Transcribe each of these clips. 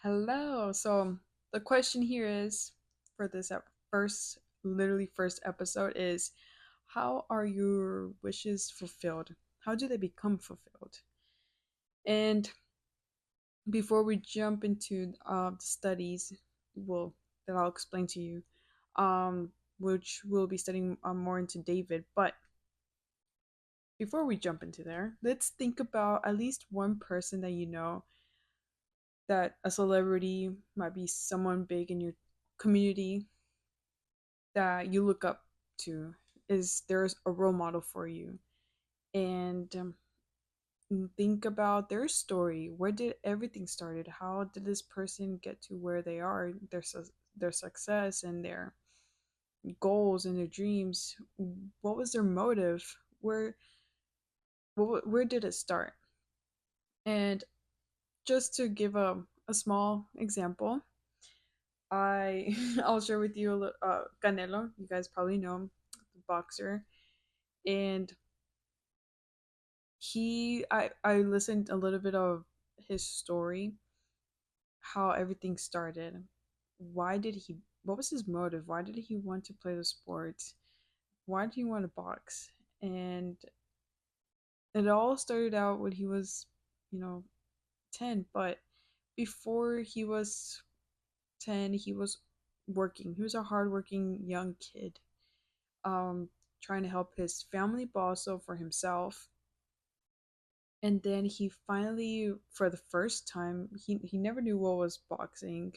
Hello. So the question here is for this first, literally first episode is, how are your wishes fulfilled? How do they become fulfilled? And before we jump into the studies, well, that I'll explain to you, which we'll be studying more into David. But before we jump into there, let's think about at least one person that you know, that a celebrity might be someone big in your community that you look up to. Is there's a role model for you? And think about their story. Where did everything started? How did this person get to where they are? Their success and their goals and their dreams. What was their motive? Where did it start? And just to give a small example, I I'll share with you a little, Canelo. You guys probably know him, the boxer, and I listened a little bit of his story, how everything started. Why did he? What was his motive? Why did he want to play the sport? Why did he want to box? And it all started out when he was, you know, 10. But before he was 10, he was working. He was a hardworking young kid, um, trying to help his family, but also for himself. And then he finally, for the first time, he never knew what was boxing,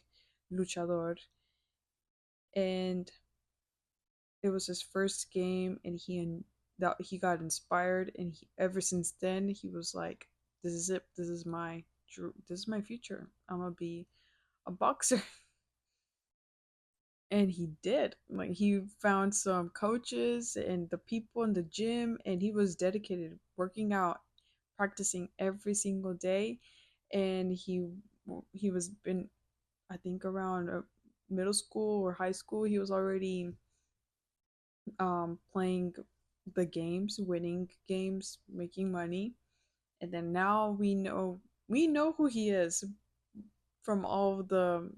luchador, and it was his first game, and that he got inspired, and ever since then he was like, "This is it. This is my future. I'm gonna be a boxer." And he did. Like, he found some coaches and the people in the gym, and he was dedicated, working out, practicing every single day. And he was been, I think, around middle school or high school. He was already playing the games, winning games, making money. And then now we know who he is from all of the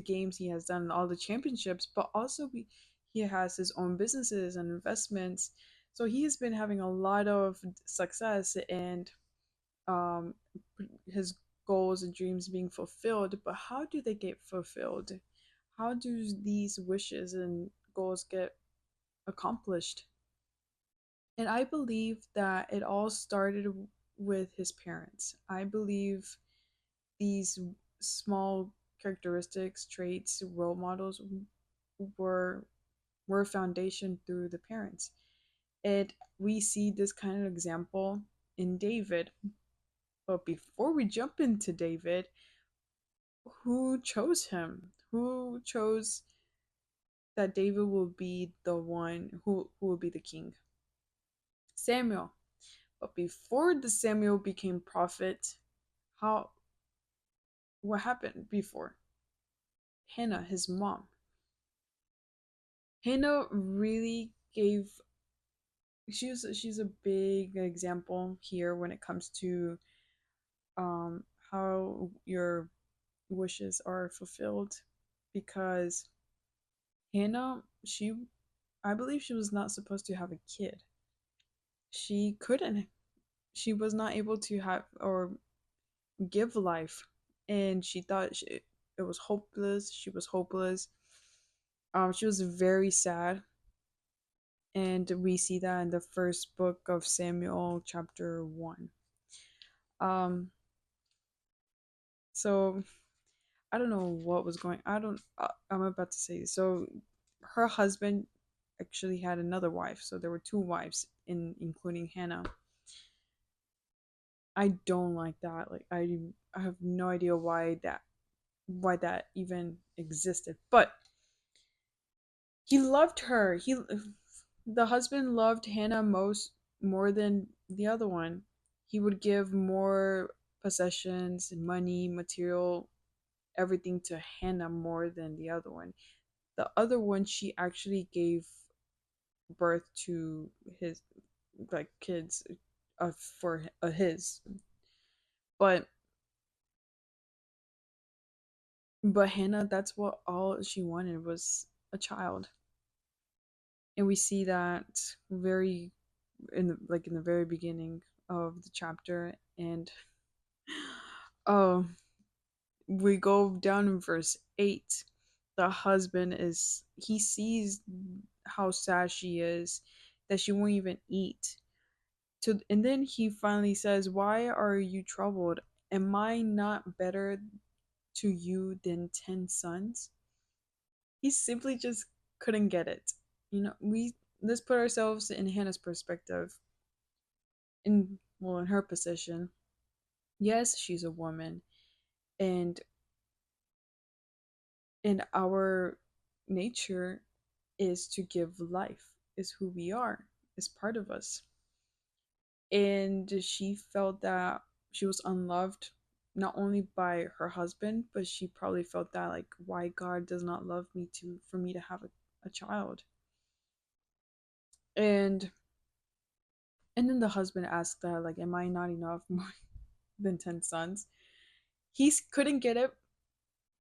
games he has done, all the championships, but also he has his own businesses and investments. So he has been having a lot of success, and um, his goals and dreams being fulfilled. But how do they get fulfilled? How do these wishes and goals get accomplished? And I believe that it all started with his parents. I believe these small characteristics, traits, role models were were foundation through the parents. And we see this kind of example in David. But before we jump into David, who chose him? Who chose that David will be the one who will be the king? Samuel. But before the Samuel became prophet, how what happened before? Hannah, his mom. Hannah really gave she's a big example here when it comes to how your wishes are fulfilled, because Hannah, I believe she was not supposed to have a kid. She couldn't. She was not able to have or give life, and she thought it was hopeless. She was hopeless. She was very sad, and we see that in the first book of Samuel, chapter 1. Um, so I don't know what was going. I don't. I'm about to say so. Her husband actually had another wife, so there were two wives, including Hannah. I don't like that. Like, I have no idea why that even existed. But he loved her. The husband loved Hannah more than the other one. He would give more possessions, money, material, everything to Hannah more than the other one. The other one, she actually gave birth to his, like, kids, for his. But But Hannah, that's what all she wanted was a child. And we see that very in the very beginning of the chapter. And oh, we go down in verse 8. The husband is he sees how sad she is, that she won't even eat. And then he finally says, "Why are you troubled? Am I not better to you than 10 sons?" He simply just couldn't get it. We let's put ourselves in Hannah's perspective, in her position. Yes, she's a woman, and our nature is to give life, is who we are, is part of us. And she felt that she was unloved, not only by her husband, but she probably felt that, like, why God does not love me to for me to have a child. And then the husband asked her, like, am I not enough more than 10 sons? He couldn't get it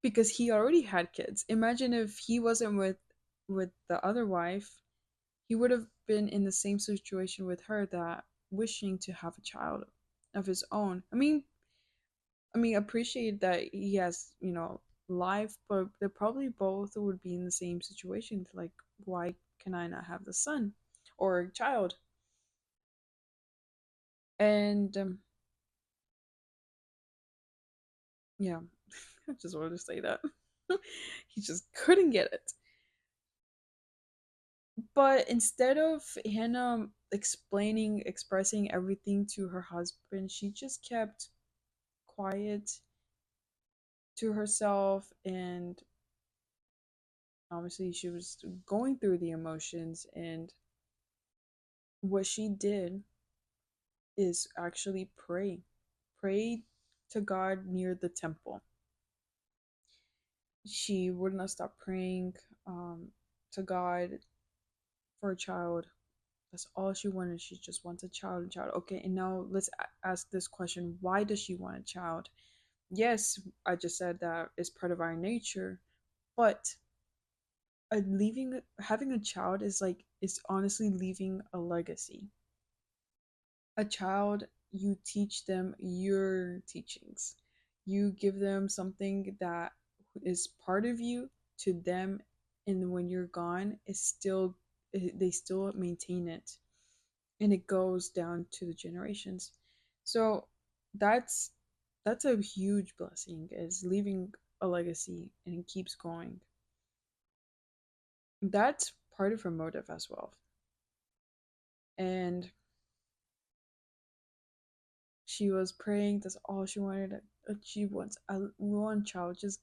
because he already had kids. Imagine if he wasn't with the other wife, he would have been in the same situation with her, that wishing to have a child of his own. I mean, appreciate that he has, life, but they probably both would be in the same situation. Like, why can I not have the son or a child? And yeah, I just wanted to say that. He just couldn't get it. But instead of Hannah expressing everything to her husband, she just kept quiet to herself. And obviously, she was going through the emotions. And what she did is actually pray to God near the temple. She would not stop praying to God for a child. That's all she wanted. She just wants a child, Okay, and now let's ask this question: why does she want a child? Yes, I just said that is part of our nature, but having a child is honestly leaving a legacy. A child, you teach them your teachings. You give them something that is part of you to them, and when you're gone, they still maintain it, and it goes down to the generations. So that's that's a huge blessing, is leaving a legacy, and it keeps going. That's part of her motive as well. And she was praying. That's all she wanted. She wants one child. Just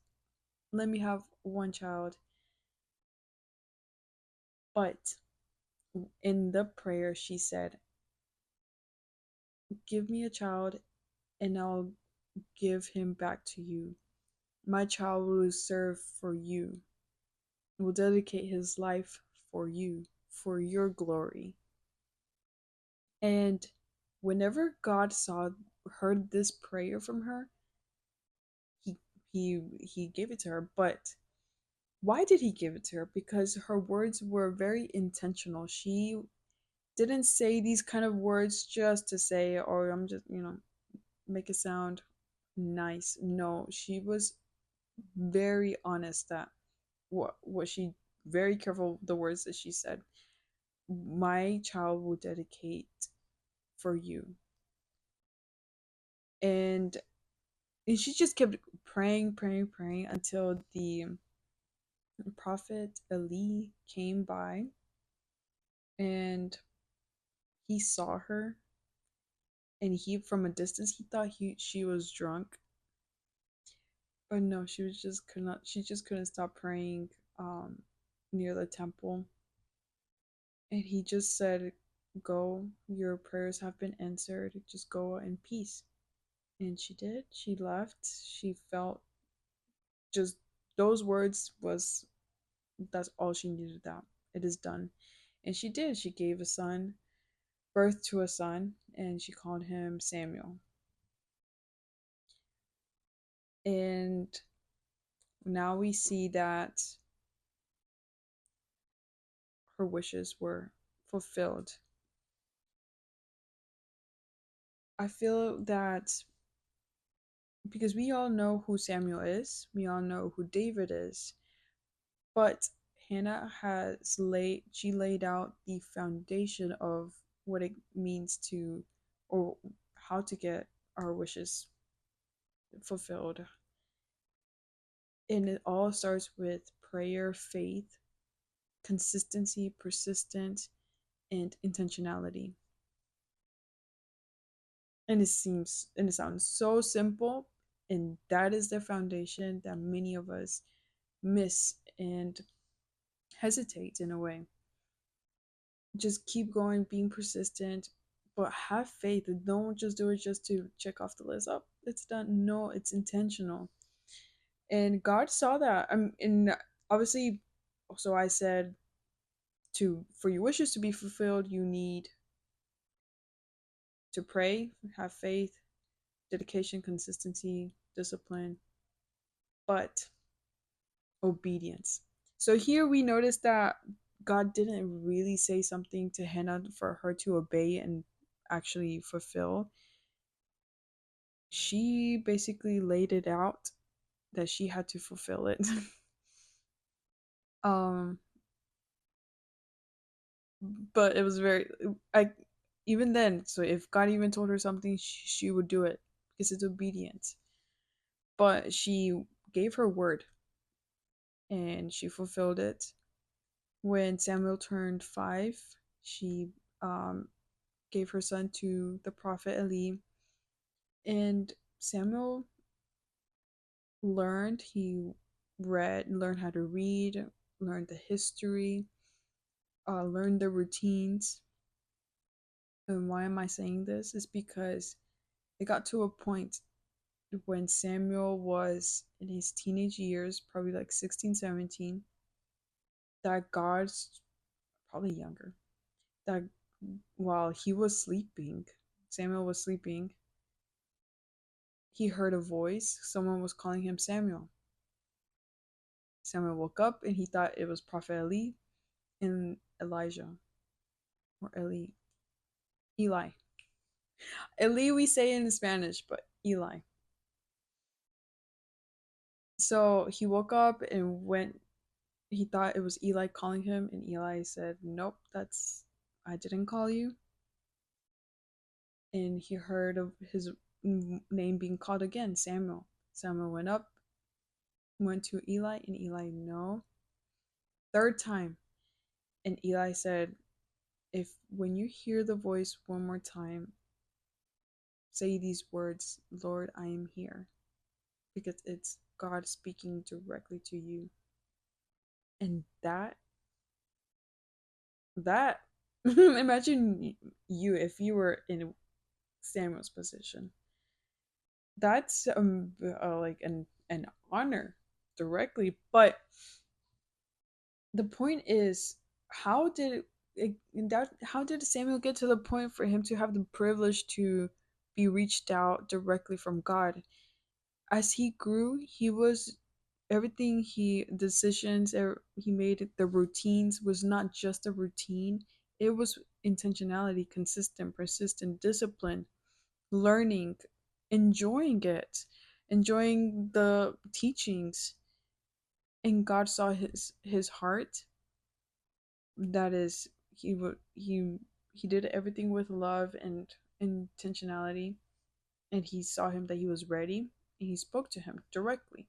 let me have one child. But in the prayer, she said, "Give me a child, and I'll give him back to you. My child will serve for you, will dedicate his life for you, for your glory." And whenever God heard this prayer from her, he he gave it to her. But why did he give it to her? Because her words were very intentional. She didn't say these kind of words just to say, or I'm just, make it sound nice. No, she was very honest, that what she very careful the words that she said. My child will dedicate for you. And she just kept praying, praying, praying until the prophet Eli came by, and he saw her, and he from a distance he thought she was drunk. But no, she just couldn't stop praying near the temple. And he just said, "Go, your prayers have been answered. Just go in peace." And she did. She left. She felt just those words was that's all she needed. That it is done. And she did. She gave birth to a son, and she called him Samuel. And Now we see that her wishes were fulfilled. I feel that because we all know who Samuel is, we all know who David is, but Hannah she laid out the foundation of what it means to, or how to get our wishes fulfilled. And it all starts with prayer, faith, consistency, persistence, and intentionality. And it sounds so simple, and that is the foundation that many of us miss and hesitate in a way. Just keep going, being persistent, but have faith. Don't just do it just to check off the list. Up, oh, it's done. No, it's intentional. And God saw that. And obviously, so I said, to for your wishes to be fulfilled, you need to pray, have faith, dedication, consistency, discipline, but obedience. So here we notice that God didn't really say something to Hannah for her to obey and actually fulfill. She basically laid it out that she had to fulfill it. um but it was very, I even then, so if God even told her something, she would do it because it's obedience. But she gave her word and she fulfilled it. When Samuel turned 5, she um, gave her son to the prophet Eli. And Samuel learned how to read, learned the history, learned the routines. And why am I saying this? Is because it got to a point when Samuel was in his teenage years, probably like 16, 17, that God's probably younger, that while he was sleeping, Samuel was sleeping, he heard a voice. Someone was calling him Samuel. Samuel woke up and he thought it was Prophet Eli and Elijah, or Eli. Eli we say in Spanish, but Eli. So he woke up and went. He thought it was Eli calling him, and Eli said, "Nope, I didn't call you." And he heard of his name being called again, Samuel. Samuel went up, went to Eli, and Eli, no. Third time, and Eli said, "If when you hear the voice one more time, say these words, Lord, I am here," because it's God speaking directly to you. And that imagine you if you were in Samuel's position. That's like an honor directly. But the point is, how did how did Samuel get to the point for him to have the privilege to be reached out directly from God? As he grew, he was everything he decisions he made, the routines was not just a routine. It was intentionality, consistent, persistent, discipline, learning, enjoying it, enjoying the teachings. And God saw his heart. That is, he did everything with love and intentionality, and he saw him that he was ready, and he spoke to him directly.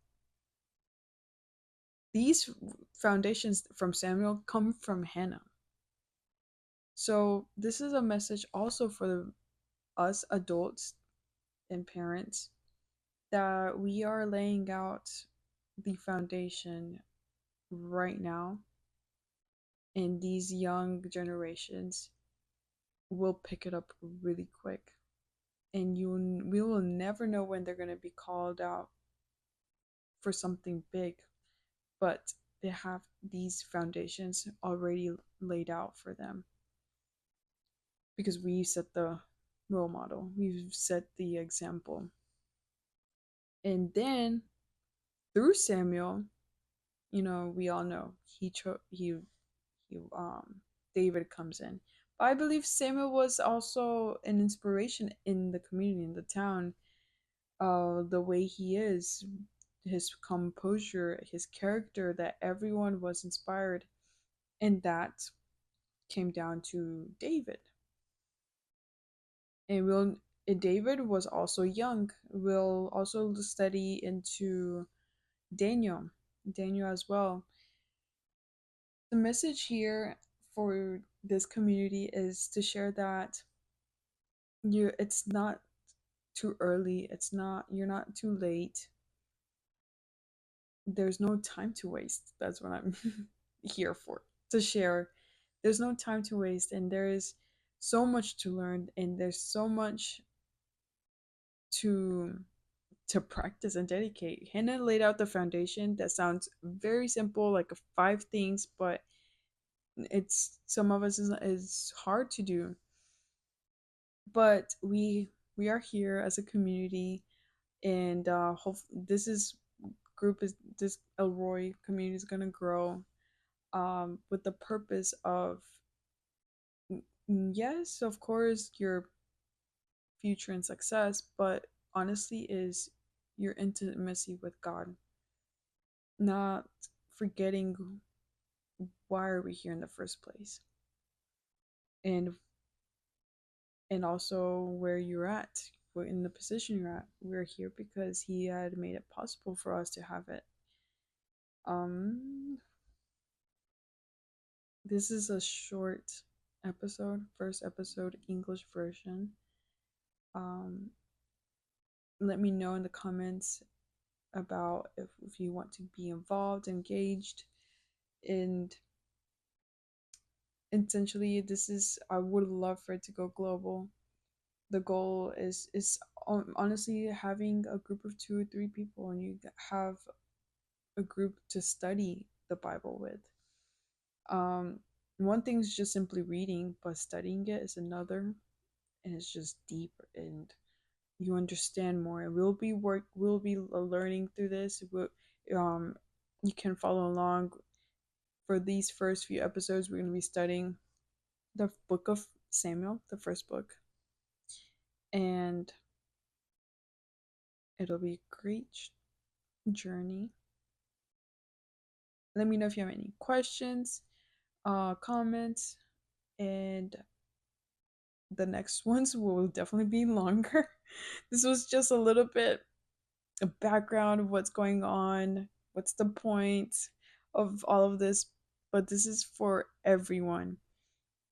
These foundations from Samuel come from Hannah. So this is a message also for us adults and parents, that we are laying out the foundation right now, and these young generations will pick it up really quick. And we will never know when they're going to be called out for something big, but they have these foundations already laid out for them, because we set the role model, we've set the example. And then through Samuel, we all know he David comes in. But I believe Samuel was also an inspiration in the community, in the town. The way he is, his composure, his character, that everyone was inspired, and that came down to David. And David was also young. We'll also study into Daniel, Daniel as well. The message here for this community is to share that it's not too early, you're not too late. There's no time to waste. That's what I'm here for, to share. There's no time to waste, and there is so much to learn, and there's so much to practice and dedicate. Hannah laid out the foundation that sounds very simple, like 5 things, but it's some of us is hard to do. But we are here as a community, and hope this Elroy community is gonna grow, with the purpose of, yes, of course, your future and success, but honestly is your intimacy with God, not forgetting why are we here in the first place, and also where you're at, in the position you're at. We're here because He had made it possible for us to have it. Um, this is a short episode, first episode, English version. Um, let me know in the comments about if you want to be involved, engaged, and essentially, I would love for it to go global. The goal is honestly having a group of 2 or 3 people, and you have a group to study the Bible with. Um, One thing is just simply reading, but studying it is another, and it's just deep, and you understand more. We'll be learning through this. Um, you can follow along for these first few episodes. We're going to be studying the book of Samuel, the first book, and it'll be a great journey. Let me know if you have any questions, comments, and the next ones will definitely be longer. This was just a little bit of background of what's going on, what's the point of all of this, but this is for everyone,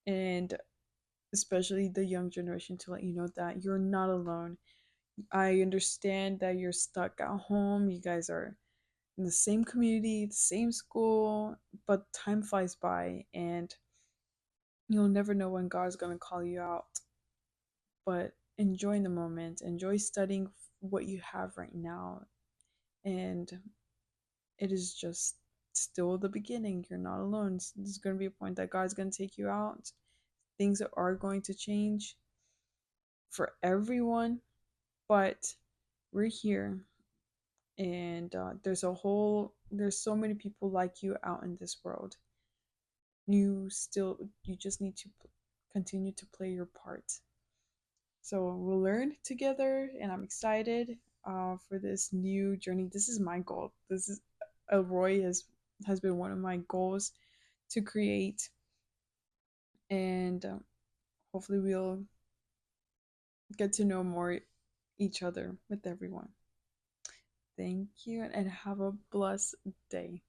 and especially the young generation, to let you know that you're not alone. I understand that you're stuck at home. You guys are in the same community, the same school, but time flies by, and you'll never know when God's going to call you out. But enjoy the moment, enjoy studying what you have right now. And it is just still the beginning. You're not alone. There's going to be a point that God's going to take you out. Things are going to change for everyone, but we're here, and there's so many people like you out in this world. You just need to continue to play your part. So we'll learn together, and I'm excited for this new journey. This is my goal. This is Elroy has been one of my goals to create, and hopefully we'll get to know more each other with everyone. Thank you, and have a blessed day.